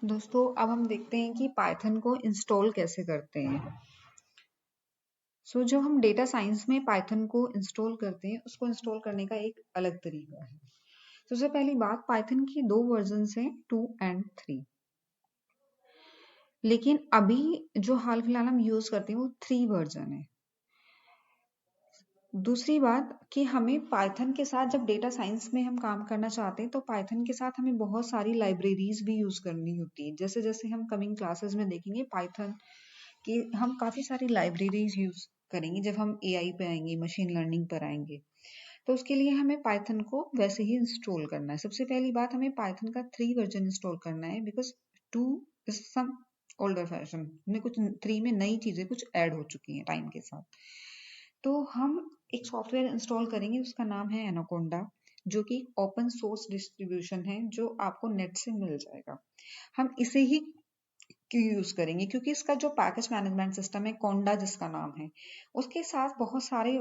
दोस्तों अब हम देखते हैं कि पाइथन को इंस्टॉल कैसे करते हैं। जब हम डेटा साइंस में पाइथन को इंस्टॉल करते हैं, उसको इंस्टॉल करने का एक अलग तरीका है। सबसे पहली बात, पाइथन की 2 वर्जन हैं, 2 एंड 3। लेकिन अभी जो हाल फिलहाल हम यूज करते हैं वो 3 वर्जन है। दूसरी बात कि हमें पाइथन के साथ जब डेटा साइंस में हम काम करना चाहते हैं तो पाइथन के साथ हमें बहुत सारी लाइब्रेरीज भी यूज करनी होती है। जैसे जैसे हम कमिंग क्लासेस में देखेंगे पाइथन कि हम काफी सारी लाइब्रेरीज यूज करेंगे। जब हम एआई पे आएंगे, मशीन लर्निंग पर आएंगे, तो उसके लिए हमें पाइथन को वैसे ही इंस्टॉल करना है। सबसे पहली बात, हमें पाइथन का 3 वर्जन इंस्टॉल करना है because 2 is some older fashion में, कुछ 3 में नई चीजें कुछ ऐड हो चुकी हैं टाइम के साथ। तो हम एक सॉफ्टवेयर इंस्टॉल करेंगे, उसका नाम है एनाकोंडा, जो कि ओपन सोर्स डिस्ट्रीब्यूशन है, जो आपको नेट से मिल जाएगा। हम इसे ही क्यों यूज करेंगे? क्योंकि इसका जो पैकेज मैनेजमेंट सिस्टम है, कोंडा जिसका नाम है, उसके साथ बहुत सारे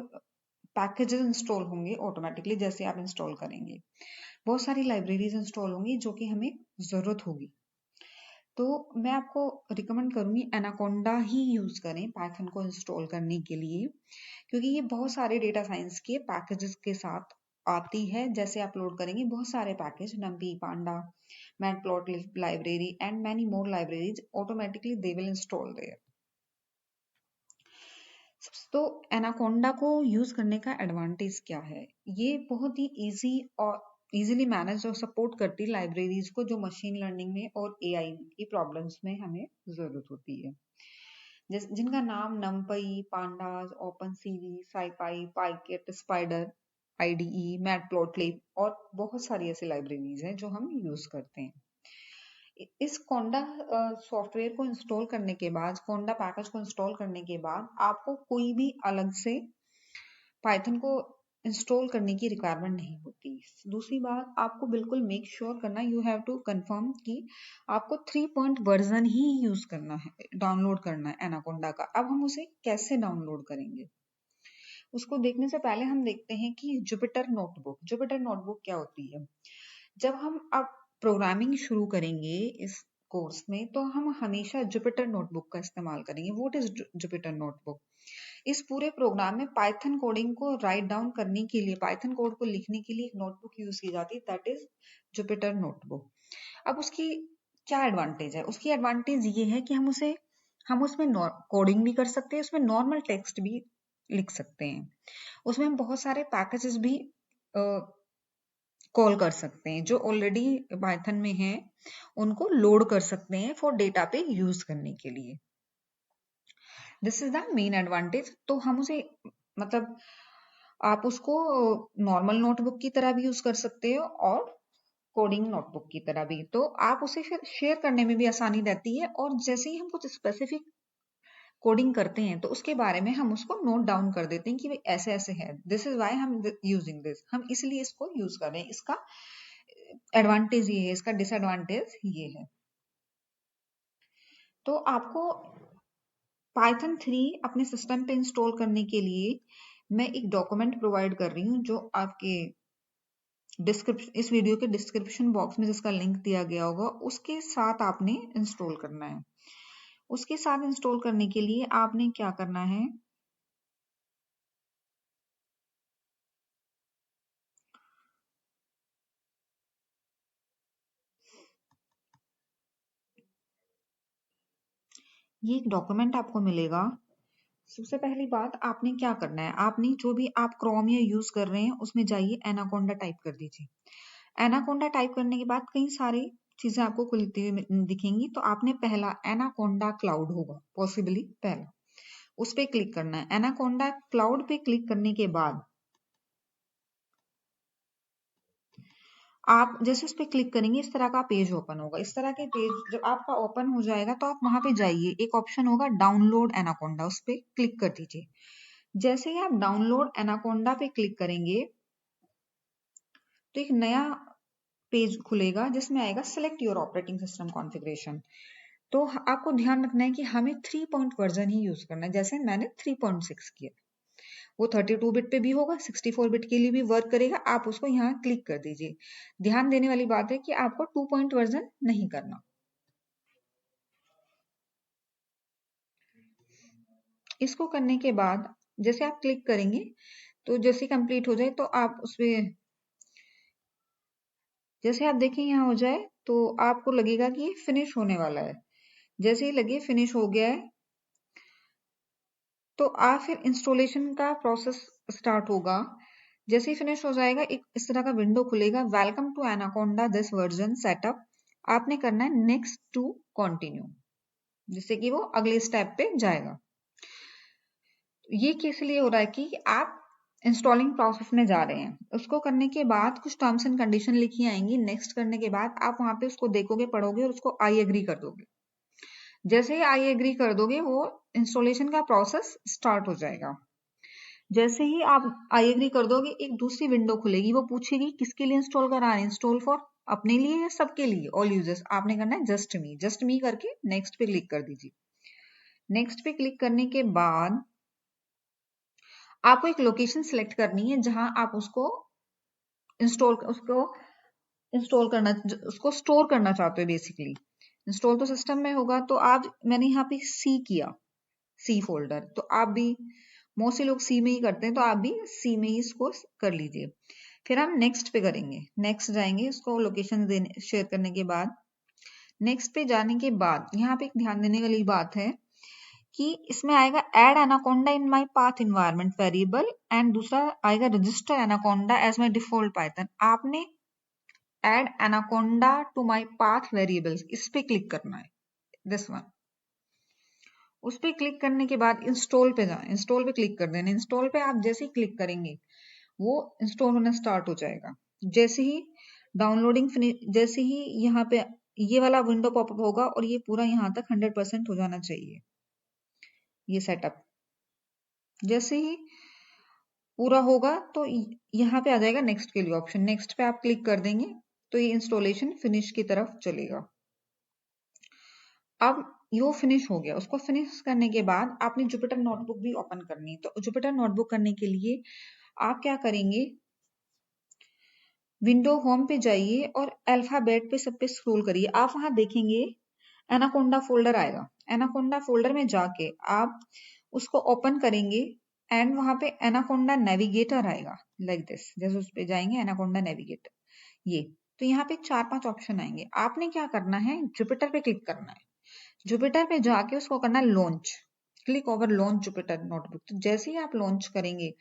पैकेजेस इंस्टॉल होंगे ऑटोमेटिकली जैसे आप इंस्टॉल करेंगे। बहुत सारी लाइब्रेरीज इंस्टॉल होंगी जो कि हमें जरूरत होगी। तो मैं आपको रिकमेंड करूंगी एनाकोंडा ही यूज करें पाइथन को इंस्टॉल करने के लिए, क्योंकि ये बहुत सारे डेटा साइंस के पैकेजेस के साथ आती है। जैसे अपलोड करेंगे बहुत सारे package, NumPy, panda, Matplotlib library and many more libraries, automatically they will install there. तो एनाकोंडा को यूज करने का एडवांटेज क्या है? ये बहुत ही इजी और इजीली मैनेज और सपोर्ट करती लाइब्रेरीज को जो मशीन लर्निंग में और एआई की प्रॉब्लम्स में हमें जरूरत होती है, जिनका नाम NumPy, pandas, open CV, SciPy, पाइकेट, स्पाइडर, आईडीई, मैटप्लॉटलिब और बहुत सारी ऐसी लाइब्रेरीज हैं जो हम यूज करते हैं। इस कोंडा सॉफ्टवेयर को इंस्टॉल करने के बाद, कोंडा पैकेज को इंस्टॉल करने के बाद आपको कोई भी अलग से पाइथन को इंस्टॉल करने की रिक्वायरमेंट नहीं होती। दूसरी बात, आपको बिल्कुल मेक श्योर करना, यू हैव टू कंफर्म कि आपको 3 पॉइंट वर्जन ही यूज करना है, डाउनलोड करना है एनाकोंडा का। अब हम उसे कैसे डाउनलोड करेंगे उसको देखने से पहले हम देखते हैं कि जुपिटर नोटबुक, जुपिटर नोटबुक क्या होती है। जब हम अब प्रोग्रामिंग शुरू करेंगे इस कोर्स में, तो हम हमेशा जुपिटर नोटबुक का इस्तेमाल करेंगे। What is Jupyter notebook? इस पूरे प्रोग्राम में पाइथन कोडिंग को राइट डाउन करने के लिए, पाइथन कोड को लिखने के लिए एक नोटबुक यूज की जाती है, दैट इज जुपिटर नोटबुक। अब उसकी क्या एडवांटेज है? उसकी एडवांटेज ये है कि हम उसमें कोडिंग भी कर सकते हैं, उसमें नॉर्मल टेक्स्ट भी लिख सकते हैं, उसमें हम बहुत सारे पैकेजेस भी कॉल कर सकते हैं जो ऑलरेडी पाइथन में हैं, उनको लोड कर सकते हैं फॉर डेटा पे यूज करने के लिए। This is the main advantage. तो हम उसे, मतलब आप उसको नॉर्मल नोटबुक की तरह भी यूज कर सकते हो और कोडिंग नोटबुक की तरह भी। तो आप उसे फिर शेयर करने में भी आसानी रहती है, और जैसे ही हम कुछ स्पेसिफिक कोडिंग करते हैं तो उसके बारे में हम उसको नोट डाउन कर देते हैं कि भाई ऐसे ऐसे है, दिस इज वाई हम यूजिंग दिस, हम इसलिए इसको यूज कर रहे हैं। इसका एडवांटेज ये है, इसका डिसएडवांटेज ये है। तो आपको पाइथन 3 अपने सिस्टम पे इंस्टॉल करने के लिए मैं एक डॉक्यूमेंट प्रोवाइड कर रही हूँ, जो आपके डिस्क्रिप्शन, इस वीडियो के डिस्क्रिप्शन बॉक्स में जिसका लिंक दिया गया होगा, उसके साथ आपने इंस्टॉल करना है। उसके साथ इंस्टॉल करने के लिए आपने क्या करना है, ये एक डॉक्यूमेंट आपको मिलेगा। सबसे पहली बात, आपने क्या करना है, आपने जो भी आप क्रोम या यूज कर रहे हैं उसमें जाइए, एनाकोंडा टाइप कर दीजिए। एनाकोंडा टाइप करने के बाद कई सारी चीजें आपको खुलती हुई दिखेंगी। तो आपने पहला एनाकोंडा क्लाउड होगा पॉसिबली पहला, उस पर क्लिक करना है। एनाकोंडा क्लाउड पे क्लिक करने के बाद आप जैसे उस पर क्लिक करेंगे, इस तरह का पेज ओपन होगा। इस तरह के पेज जब आपका ओपन हो जाएगा तो आप वहां पे जाइए, एक ऑप्शन होगा डाउनलोड एनाकोंडा, उस पर क्लिक कर दीजिए। जैसे ही आप डाउनलोड एनाकोंडा पे क्लिक करेंगे तो एक नया पेज खुलेगा जिसमें आएगा select your operating system configuration. तो आपको ध्यान रखना है कि हमें 3 पॉइंट वर्जन ही यूज करना है। जैसे मैंने 3.6 किया, वो 32 बिट पे भी होगा, 64 बिट के लिए भी वर्क करेगा। आप उसको यहाँ क्लिक कर दीजिए। ध्यान देने वाली बात है कि आपको 2 पॉइंट वर्जन नहीं करना। इसको करने के बाद जैसे आप क्लिक करेंगे तो जैसे कंप्लीट हो जाए तो आप उसमें जैसे आप देखें यहाँ हो जाए तो आपको लगेगा कि ये फिनिश होने वाला है। जैसे ही लगे फिनिश हो गया है तो आप फिर इंस्टॉलेशन का प्रोसेस स्टार्ट होगा। जैसे ही फिनिश हो जाएगा एक इस तरह का विंडो खुलेगा, welcome to Anaconda this version setup. आपने करना है नेक्स्ट टू कंटिन्यू, जिससे कि वो अगले स्टेप पे जाएगा। ये किस लिए हो रहा है कि आप इंस्टॉलिंग प्रोसेस में जा रहे हैं। उसको करने के बाद कुछ टर्म्स एंड कंडीशन लिखी आएंगी। नेक्स्ट करने के बाद आप वहां पे उसको देखोगे, पढ़ोगे और उसको आई एग्री कर दोगे। जैसे ही आई एग्री कर दोगे वो इंस्टॉलेशन का प्रोसेस स्टार्ट हो जाएगा। जैसे ही आप आई एग्री कर दोगे एक दूसरी विंडो खुलेगी, वो पूछेगी किसके लिए इंस्टॉल करा रहे हैं, इंस्टॉल फॉर अपने लिए या सबके लिए, ऑल यूजर्स। आपने करना है जस्ट मी करके नेक्स्ट पे क्लिक कर दीजिए। नेक्स्ट पे क्लिक करने के बाद आपको एक लोकेशन सिलेक्ट करनी है जहां आप उसको इंस्टॉल करना, उसको स्टोर करना चाहते हो। बेसिकली इंस्टॉल तो सिस्टम में होगा, तो आप मैंने यहाँ पे सी किया, सी फोल्डर। तो आप भी मोस्टली लोग सी में ही करते हैं, तो आप भी सी में ही इसको कर लीजिए। फिर हम नेक्स्ट पे करेंगे, नेक्स्ट जाएंगे, उसको लोकेशन देने शेयर करने के बाद नेक्स्ट पे जाने के बाद यहाँ पे एक ध्यान देने वाली बात है कि इसमें आएगा add Anaconda in my path environment variable, and दूसरा आएगा register Anaconda as my default Python. आपने add Anaconda to my path variables इस पे क्लिक करना है, दिस वन। उस पे क्लिक करने के बाद इंस्टॉल पे जाएं, इंस्टॉल पे क्लिक कर देना। इंस्टॉल पे आप जैसे ही क्लिक करेंगे वो इंस्टॉल होना स्टार्ट हो जाएगा। जैसे ही डाउनलोडिंग फिनिश, जैसे ही यहाँ पे ये वाला विंडो पॉपअप होगा और ये पूरा यहाँ तक 100% हो जाना चाहिए ये सेटअप। जैसे ही पूरा होगा तो यहाँ पे आ जाएगा नेक्स्ट के लिए ऑप्शन। नेक्स्ट पे आप क्लिक कर देंगे तो ये इंस्टॉलेशन फिनिश की तरफ चलेगा। अब यो फिनिश हो गया। उसको फिनिश करने के बाद आपने जुपिटर नोटबुक भी ओपन करनी है। तो जुपिटर नोटबुक करने के लिए आप क्या करेंगे, विंडो होम पे जाइए और अल्फाबेट पे सब पे स्क्रॉल करिए। आप वहां देखेंगे एनाकोंडा फोल्डर आएगा। एनाकोंडा फोल्डर में जाके आप उसको ओपन करेंगे एंड वहां पे एनाकोंडा नेविगेटर आएगा लाइक दिस। जैसे उस पे जाएंगे एनाकोंडा नेविगेटर, ये तो यहाँ पे 4-5 ऑप्शन आएंगे। आपने क्या करना है, जुपिटर पे क्लिक करना है। जुपिटर पे जाके उसको करना है launch, click over launch Jupyter notebook. तो जैसे ही आप लॉन्च करेंगे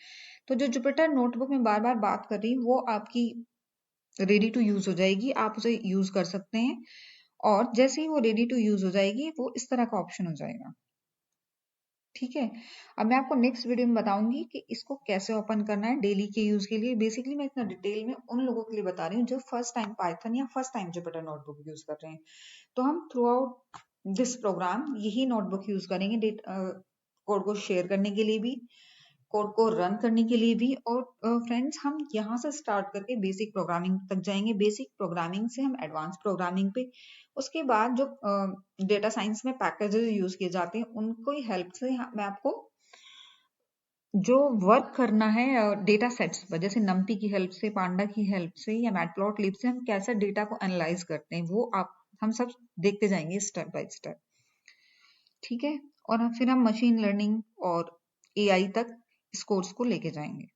तो जो जुपिटर नोटबुक में बार बार बात कर रही हूँ वो आपकी रेडी टू यूज हो जाएगी। आप उसे यूज कर सकते हैं और जैसे ही वो रेडी टू यूज हो जाएगी वो इस तरह का ऑप्शन हो जाएगा। ठीक है, अब मैं आपको नेक्स्ट वीडियो में बताऊंगी कि इसको कैसे ओपन करना है डेली के यूज के लिए। बेसिकली मैं इतना डिटेल में उन लोगों के लिए बता रही हूँ जो फर्स्ट टाइम पाइथन या first time Jupyter notebook use कर रहे हैं। तो हम थ्रू आउट दिस प्रोग्राम यही नोटबुक यूज करेंगे, कोड को शेयर करने के लिए भी, कोड को रन करने के लिए भी। और फ्रेंड्स हम यहाँ से स्टार्ट करके बेसिक प्रोग्रामिंग तक जाएंगे। बेसिक प्रोग्रामिंग से हम एडवांस प्रोग्रामिंग पे, उसके बाद जो डेटा साइंस में पैकेजेस यूज किए जाते हैं उनको ही हेल्प से मैं आपको जो वर्क करना है डेटा सेट्स पर, जैसे नम्पी की हेल्प से, पांडा की हेल्प से या मैटप्लॉटलिब से हम कैसे डेटा को एनालाइज करते हैं वो आप हम सब देखते जाएंगे स्टेप बाय स्टेप। ठीक है, और फिर हम मशीन लर्निंग और एआई तक इस कोर्स को लेके जाएंगे।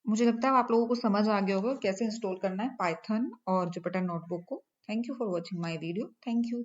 मुझे लगता है आप लोगों को समझ आ गया होगा कैसे इंस्टॉल करना है पाइथन और जुपिटर नोटबुक को। Thank you for watching my video. Thank you.